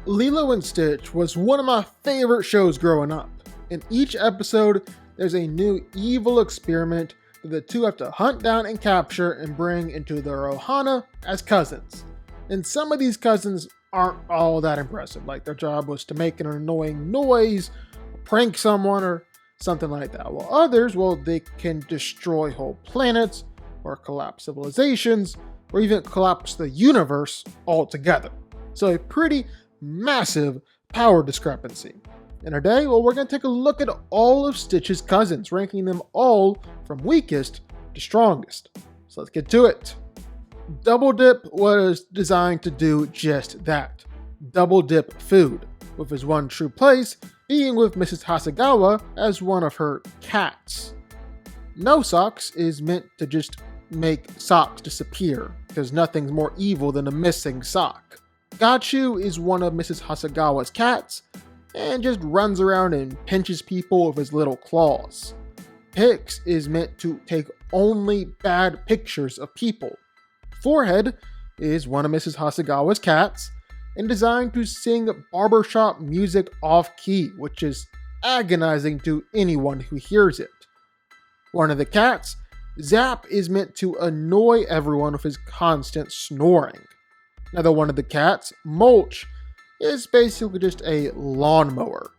Lilo and Stitch was one of my favorite shows growing up. In each episode, there's a new evil experiment that the two have to hunt down and capture and bring into their ohana as cousins. And some of these cousins aren't all that impressive, like their job was to make an annoying noise, prank someone, or something like that. While others, well, they can destroy whole planets, or collapse civilizations, or even collapse the universe altogether. So a pretty massive power discrepancy. And today, well, we're going to take a look at all of Stitch's cousins, ranking them all from weakest to strongest. So let's get to it. Double Dip was designed to do just that. Double dip food, with his one true place being with Mrs. Hasegawa as one of her cats. No Socks is meant to just make socks disappear, because nothing's more evil than a missing sock. Gachu is one of Mrs. Hasegawa's cats, and just runs around and pinches people with his little claws. Pix is meant to take only bad pictures of people. Forehead is one of Mrs. Hasegawa's cats, and designed to sing barbershop music off-key, which is agonizing to anyone who hears it. One of the cats, Zap, is meant to annoy everyone with his constant snoring. Another one of the cats, Mulch, is basically just a lawnmower.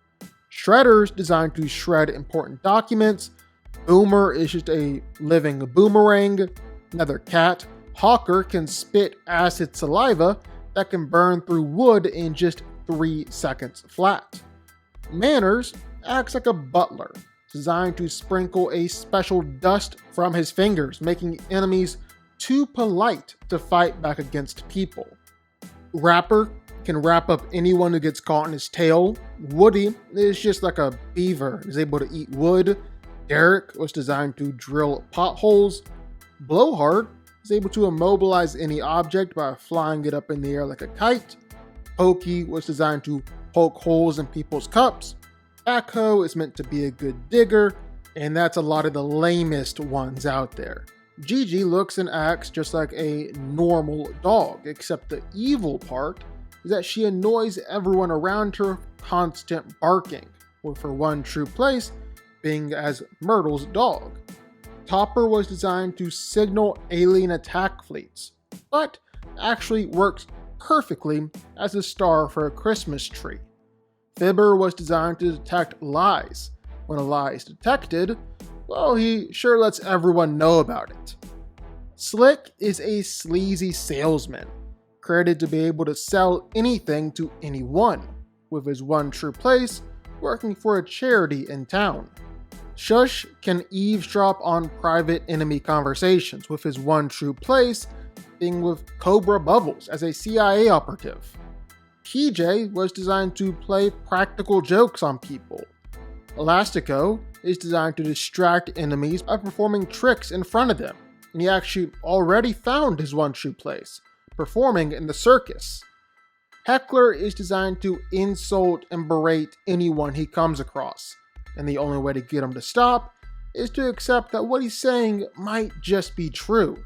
Shredder's designed to shred important documents. Boomer is just a living boomerang. Another cat, Hawker, can spit acid saliva that can burn through wood in just 3 seconds flat. Manners acts like a butler, designed to sprinkle a special dust from his fingers, making enemies too polite to fight back against people. Rapper can wrap up anyone who gets caught in his tail. Woody is just like a beaver, is able to eat wood. Derek was designed to drill potholes. Blowhard is able to immobilize any object by flying it up in the air like a kite. Pokey was designed to poke holes in people's cups. Backhoe is meant to be a good digger, and that's a lot of the lamest ones out there. Gigi looks and acts just like a normal dog, except the evil part is that she annoys everyone around her, constant barking, with her one true place being as Myrtle's dog. Topper was designed to signal alien attack fleets, but actually works perfectly as a star for a Christmas tree. Fibber was designed to detect lies. When a lie is detected, well, he sure lets everyone know about it. Slick is a sleazy salesman, credited to be able to sell anything to anyone, with his one true place working for a charity in town. Shush can eavesdrop on private enemy conversations, with his one true place being with Cobra Bubbles as a CIA operative. PJ was designed to play practical jokes on people. Elastico is designed to distract enemies by performing tricks in front of them, and he actually already found his one true place, performing in the circus. Heckler is designed to insult and berate anyone he comes across, and the only way to get him to stop is to accept that what he's saying might just be true.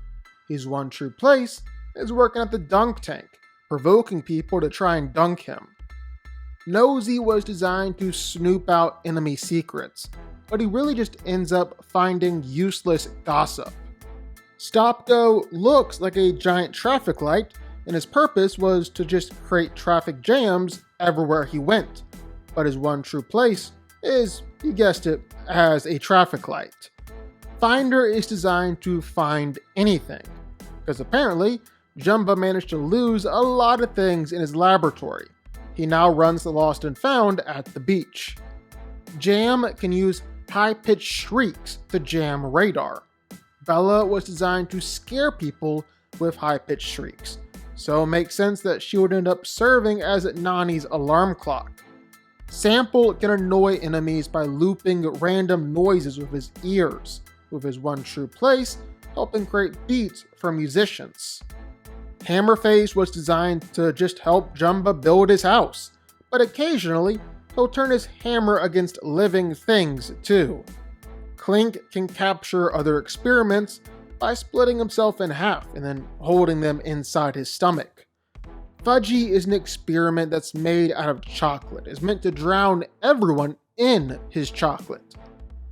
His one true place is working at the dunk tank, provoking people to try and dunk him. Nosy was designed to snoop out enemy secrets, but he really just ends up finding useless gossip. Stop-Go looks like a giant traffic light, and his purpose was to just create traffic jams everywhere he went. But his one true place is, you guessed it, as a traffic light. Finder is designed to find anything, because apparently Jumba managed to lose a lot of things in his laboratory. He now runs the Lost and Found at the beach. Jam can use high-pitched shrieks to jam radar. Bella was designed to scare people with high-pitched shrieks, so it makes sense that she would end up serving as Nani's alarm clock. Sample can annoy enemies by looping random noises with his ears, with his one true place helping create beats for musicians. Hammerface was designed to just help Jumba build his house, but occasionally he'll turn his hammer against living things too. Clink can capture other experiments by splitting himself in half and then holding them inside his stomach. Fudgy is an experiment that's made out of chocolate. It's meant to drown everyone in his chocolate.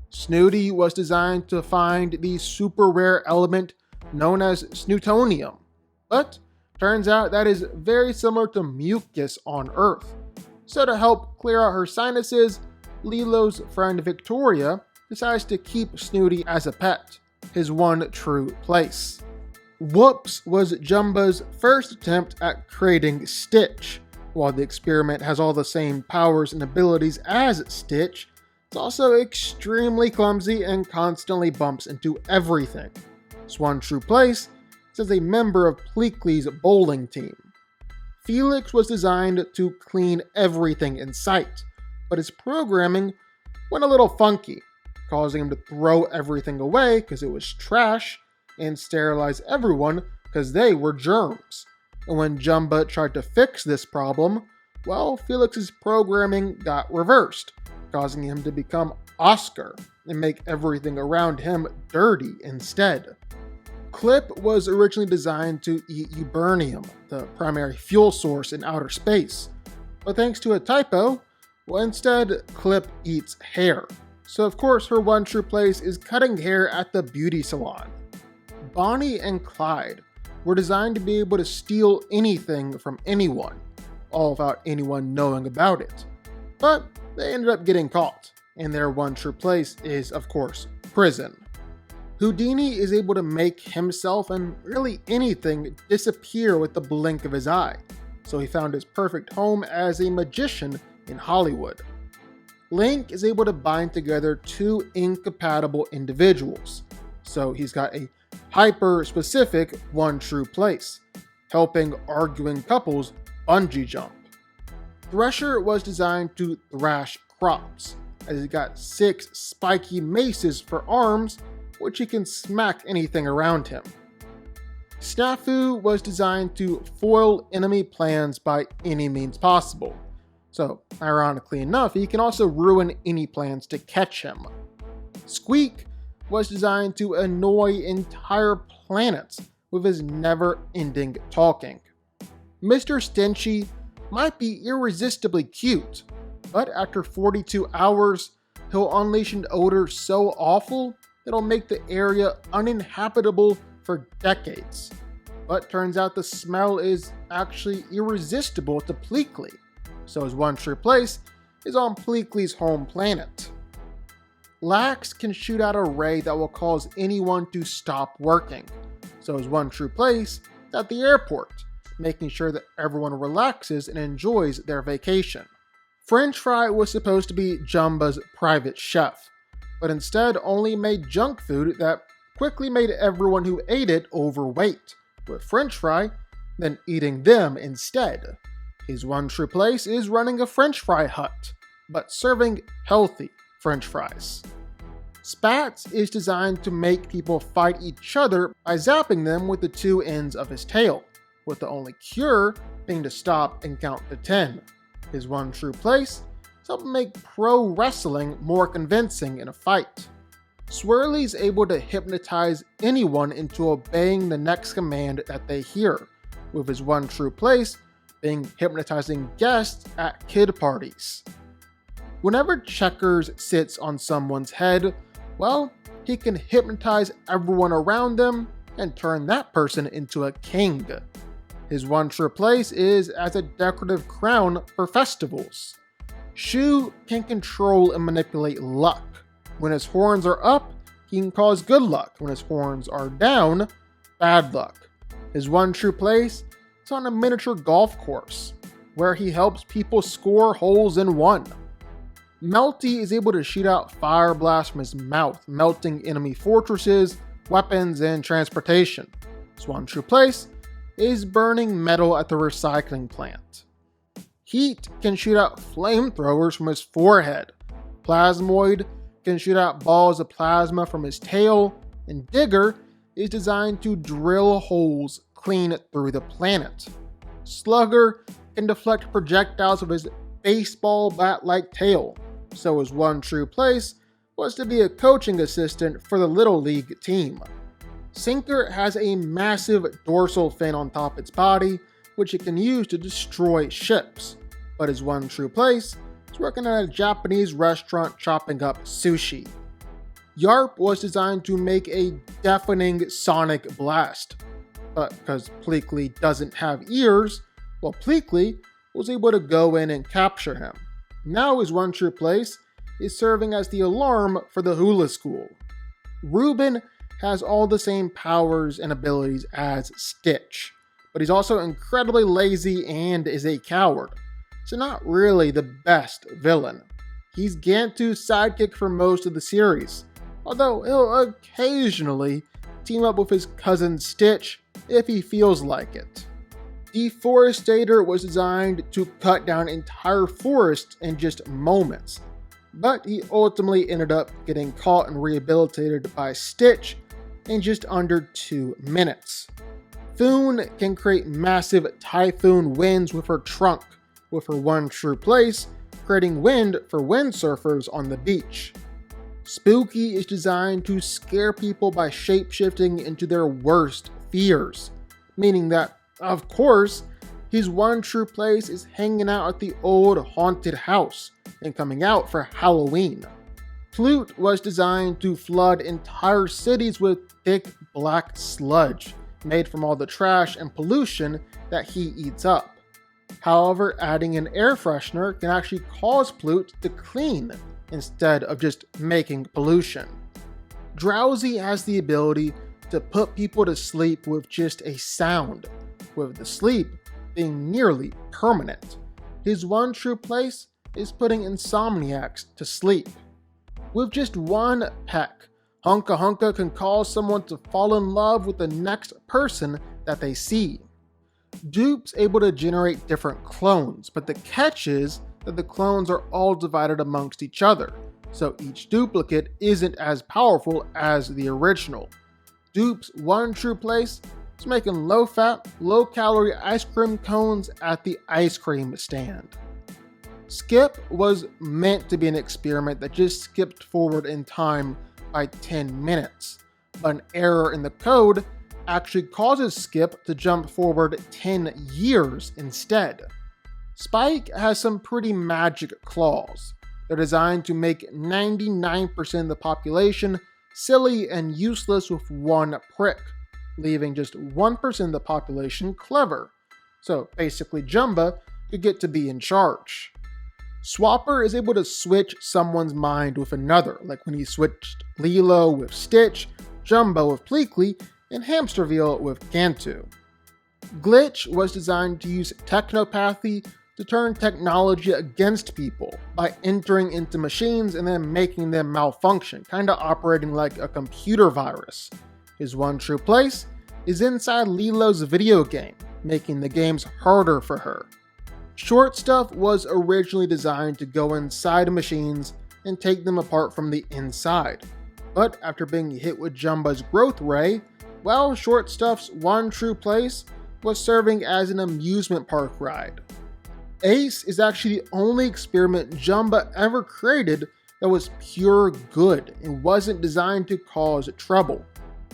Snooty was designed to find the super rare element known as snootonium, but turns out that is very similar to mucus on Earth. So to help clear out her sinuses, Lilo's friend Victoria decides to keep Snooty as a pet, his one true place. Whoops was Jumba's first attempt at creating Stitch. While the experiment has all the same powers and abilities as Stitch, it's also extremely clumsy and constantly bumps into everything. His one true place is as a member of Pleakley's bowling team. Felix was designed to clean everything in sight, but his programming went a little funky, causing him to throw everything away because it was trash and sterilize everyone because they were germs. And when Jumba tried to fix this problem, well, Felix's programming got reversed, causing him to become Oscar and make everything around him dirty instead. Clip was originally designed to eat Ubernium, the primary fuel source in outer space, but thanks to a typo, well, instead Clip eats hair. So of course her one true place is cutting hair at the beauty salon. Bonnie and Clyde were designed to be able to steal anything from anyone, all without anyone knowing about it. But they ended up getting caught, and their one true place is, of course, prison. Houdini is able to make himself and really anything disappear with the blink of his eye, so he found his perfect home as a magician in Hollywood. Link is able to bind together two incompatible individuals, so he's got a hyper-specific one true place, helping arguing couples bungee jump. Thresher was designed to thrash crops, as he's got 6 spiky maces for arms, which he can smack anything around him. Snafu was designed to foil enemy plans by any means possible, so ironically enough, he can also ruin any plans to catch him. Squeak was designed to annoy entire planets with his never-ending talking. Mr. Stinchy might be irresistibly cute, but after 42 hours, he'll unleash an odor so awful it'll make the area uninhabitable for decades. But turns out the smell is actually irresistible to Pleakley, so his one true place is on Pleakley's home planet. Lax can shoot out a ray that will cause anyone to stop working, so his one true place is at the airport, making sure that everyone relaxes and enjoys their vacation. French Fry was supposed to be Jumba's private chef, but instead only made junk food that quickly made everyone who ate it overweight, with French Fry then eating them instead. His one true place is running a French fry hut, but serving healthy French fries. Spats is designed to make people fight each other by zapping them with the 2 ends of his tail, with the only cure being to stop and count to 10. His one true place is helping make pro wrestling more convincing in a fight. Swirly's able to hypnotize anyone into obeying the next command that they hear, with his one true place being hypnotizing guests at kid parties. Whenever Checkers sits on someone's head, well, he can hypnotize everyone around them and turn that person into a king. His one true place is as a decorative crown for festivals. Shu can control and manipulate luck. When his horns are up, he can cause good luck. When his horns are down, bad luck. His one true place is on a miniature golf course, where he helps people score holes in one. Melty is able to shoot out fire blasts from his mouth, melting enemy fortresses, weapons, and transportation. His one true place is burning metal at the recycling plant. Heat can shoot out flamethrowers from his forehead. Plasmoid can shoot out balls of plasma from his tail, and Digger is designed to drill holes clean through the planet. Slugger can deflect projectiles with his baseball bat-like tail, so his one true place was to be a coaching assistant for the Little League team. Sinker has a massive dorsal fin on top of its body which it can use to destroy ships. But his one true place is working at a Japanese restaurant chopping up sushi. Yarp was designed to make a deafening sonic blast, but because Pleakley doesn't have ears, well, Pleakley was able to go in and capture him. Now his one true place is serving as the alarm for the hula school. Ruben has all the same powers and abilities as Stitch, but he's also incredibly lazy and is a coward, so not really the best villain. He's Gantu's sidekick for most of the series, although he'll occasionally team up with his cousin Stitch if he feels like it. Deforestator was designed to cut down entire forests in just moments, but he ultimately ended up getting caught and rehabilitated by Stitch in just under 2 minutes. Foon can create massive typhoon winds with her trunk, with her one true place creating wind for windsurfers on the beach. Spooky is designed to scare people by shapeshifting into their worst fears, meaning that, of course, his one true place is hanging out at the old haunted house and coming out for Halloween. Plute was designed to flood entire cities with thick black sludge made from all the trash and pollution that he eats up. However, adding an air freshener can actually cause Plute to clean instead of just making pollution. Drowsy has the ability to put people to sleep with just a sound, with the sleep being nearly permanent. His one true place is putting insomniacs to sleep. With just one peck, Hunka Hunka can cause someone to fall in love with the next person that they see. Dupe's able to generate different clones, but the catch is that the clones are all divided amongst each other, so each duplicate isn't as powerful as the original. Dupe's one true place is making low-fat, low-calorie ice cream cones at the ice cream stand. Skip was meant to be an experiment that just skipped forward in time by 10 minutes, but an error in the code actually causes Skip to jump forward 10 years instead. Spike has some pretty magic claws. They're designed to make 99% of the population silly and useless with one prick, leaving just 1% of the population clever. So basically Jumba could get to be in charge. Swapper is able to switch someone's mind with another, like when he switched Lilo with Stitch, Jumbo with Pleakley, and Hamsterville with Gantu. Glitch was designed to use technopathy to turn technology against people by entering into machines and then making them malfunction, kinda operating like a computer virus. His one true place is inside Lilo's video game, making the games harder for her. Short Stuff was originally designed to go inside machines and take them apart from the inside, but after being hit with Jumba's growth ray, well, Short Stuff's one true place was serving as an amusement park ride. Ace is actually the only experiment Jumba ever created that was pure good and wasn't designed to cause trouble.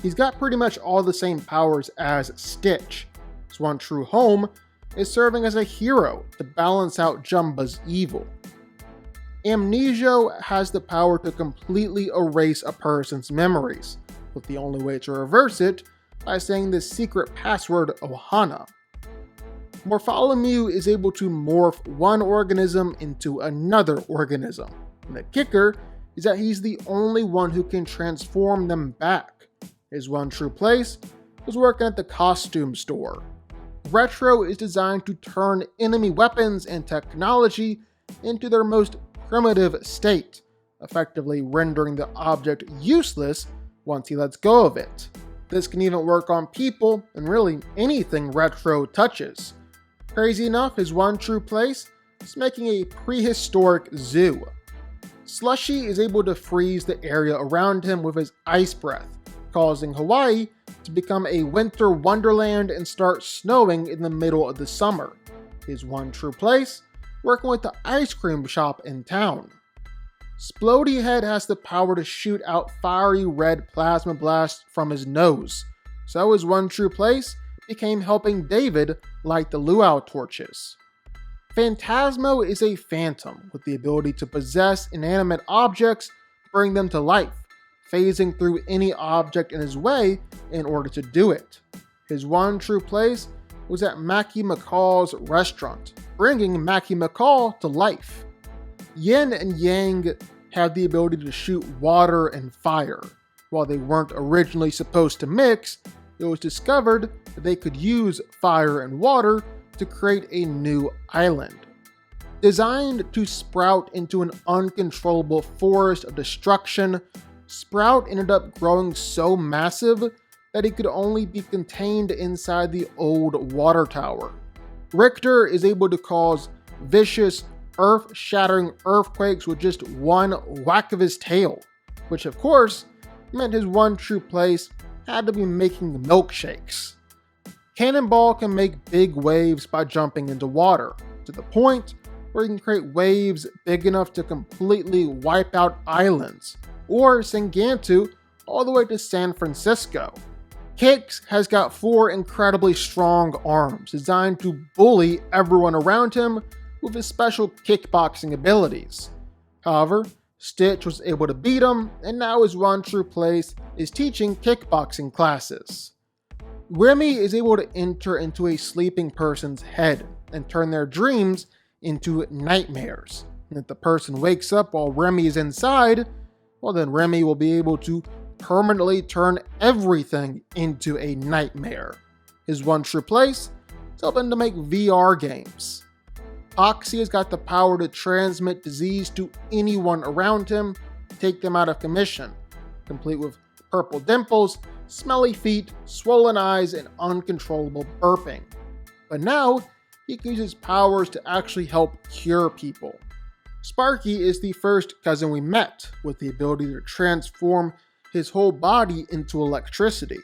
He's got pretty much all the same powers as Stitch. His one true home is serving as a hero to balance out Jumba's evil. Amnesia has the power to completely erase a person's memories, with the only way to reverse it by saying the secret password Ohana. Morpholomew is able to morph one organism into another organism, and the kicker is that he's the only one who can transform them back. His one true place was working at the costume store. Retro is designed to turn enemy weapons and technology into their most primitive state, effectively rendering the object useless once he lets go of it. This can even work on people and really anything Retro touches. Crazy enough, his one true place is making a prehistoric zoo. Slushy is able to freeze the area around him with his ice breath, causing Hawaii to become a winter wonderland and start snowing in the middle of the summer. His one true place, working with the ice cream shop in town. Splody Head has the power to shoot out fiery red plasma blasts from his nose, so his one true place became helping David light the luau torches. Phantasmo is a phantom with the ability to possess inanimate objects, bring them to life, phasing through any object in his way in order to do it. His one true place was at Mackie McCall's restaurant, bringing Mackie McCall to life. Yin and Yang had the ability to shoot water and fire. While they weren't originally supposed to mix, it was discovered that they could use fire and water to create a new island. Designed to sprout into an uncontrollable forest of destruction, Sprout ended up growing so massive that it could only be contained inside the old water tower. Richter is able to cause vicious, earth-shattering earthquakes with just one whack of his tail, which of course meant his one true place had to be making milkshakes. Cannonball can make big waves by jumping into water, to the point where he can create waves big enough to completely wipe out islands, or Sangantu all the way to San Francisco. Kix has got 4 incredibly strong arms designed to bully everyone around him with his special kickboxing abilities. However, Stitch was able to beat him, and now his one true place is teaching kickboxing classes. Remy is able to enter into a sleeping person's head and turn their dreams into nightmares. And if the person wakes up while Remy is inside, well then Remy will be able to permanently turn everything into a nightmare. His one true place is helping to make VR games. Foxy has got the power to transmit disease to anyone around him, take them out of commission, complete with purple dimples, smelly feet, swollen eyes, and uncontrollable burping. But now, he can use his powers to actually help cure people. Sparky is the first cousin we met, with the ability to transform his whole body into electricity,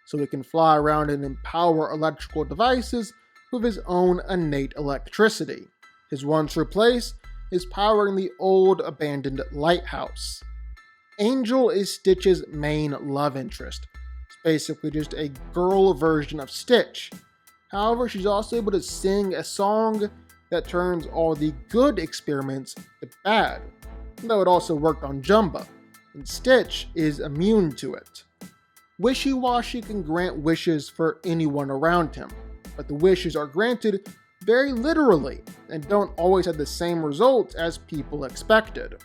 so he can fly around and empower electrical devices with his own innate electricity. His one true place is powering the old abandoned lighthouse. Angel is Stitch's main love interest. It's basically just a girl version of Stitch. However, she's also able to sing a song that turns all the good experiments to bad, though it also worked on Jumba, and Stitch is immune to it. Wishy-Washy can grant wishes for anyone around him, but the wishes are granted very literally and don't always have the same results as people expected.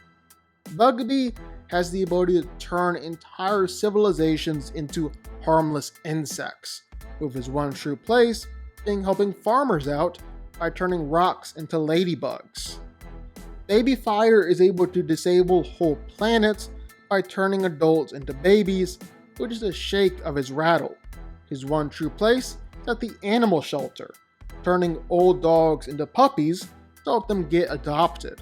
Bugby has the ability to turn entire civilizations into harmless insects, with his one true place being helping farmers out by turning rocks into ladybugs. Baby Fire is able to disable whole planets by turning adults into babies with just a shake of his rattle. His one true place is at the animal shelter, turning old dogs into puppies to help them get adopted.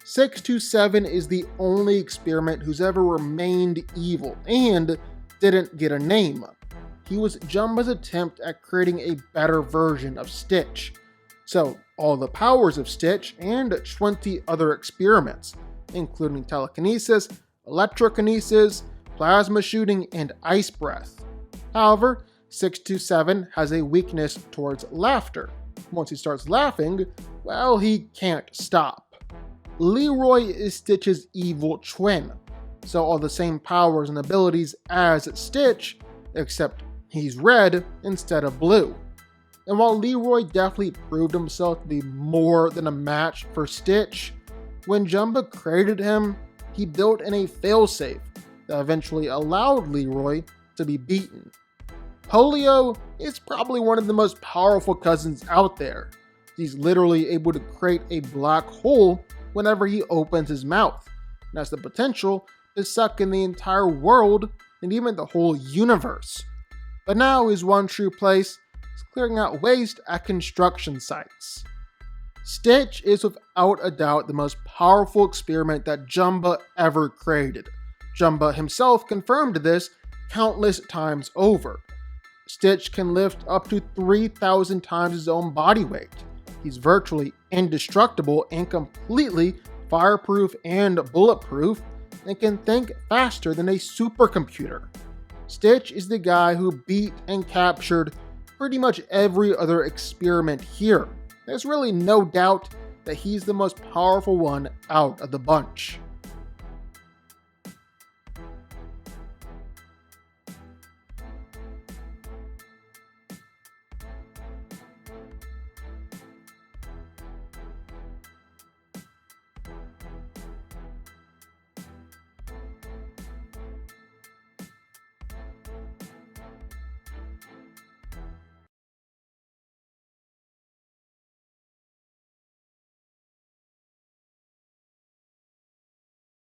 627 is the only experiment who's ever remained evil and didn't get a name. He was Jumba's attempt at creating a better version of Stitch. So, all the powers of Stitch and 20 other experiments, including telekinesis, electrokinesis, plasma shooting, and ice breath. However, 627 has a weakness towards laughter. Once he starts laughing, well, he can't stop. Leroy is Stitch's evil twin, so all the same powers and abilities as Stitch, except he's red instead of blue. And while Leroy definitely proved himself to be more than a match for Stitch, when Jumba created him, he built in a failsafe that eventually allowed Leroy to be beaten. Polio is probably one of the most powerful cousins out there. He's literally able to create a black hole whenever he opens his mouth, and has the potential to suck in the entire world and even the whole universe. But now his one true place is clearing out waste at construction sites. Stitch is without a doubt the most powerful experiment that Jumba ever created. Jumba himself confirmed this countless times over. Stitch can lift up to 3,000 times his own body weight. He's virtually indestructible and completely fireproof and bulletproof, and can think faster than a supercomputer. Stitch is the guy who beat and captured pretty much every other experiment here. There's really no doubt that he's the most powerful one out of the bunch.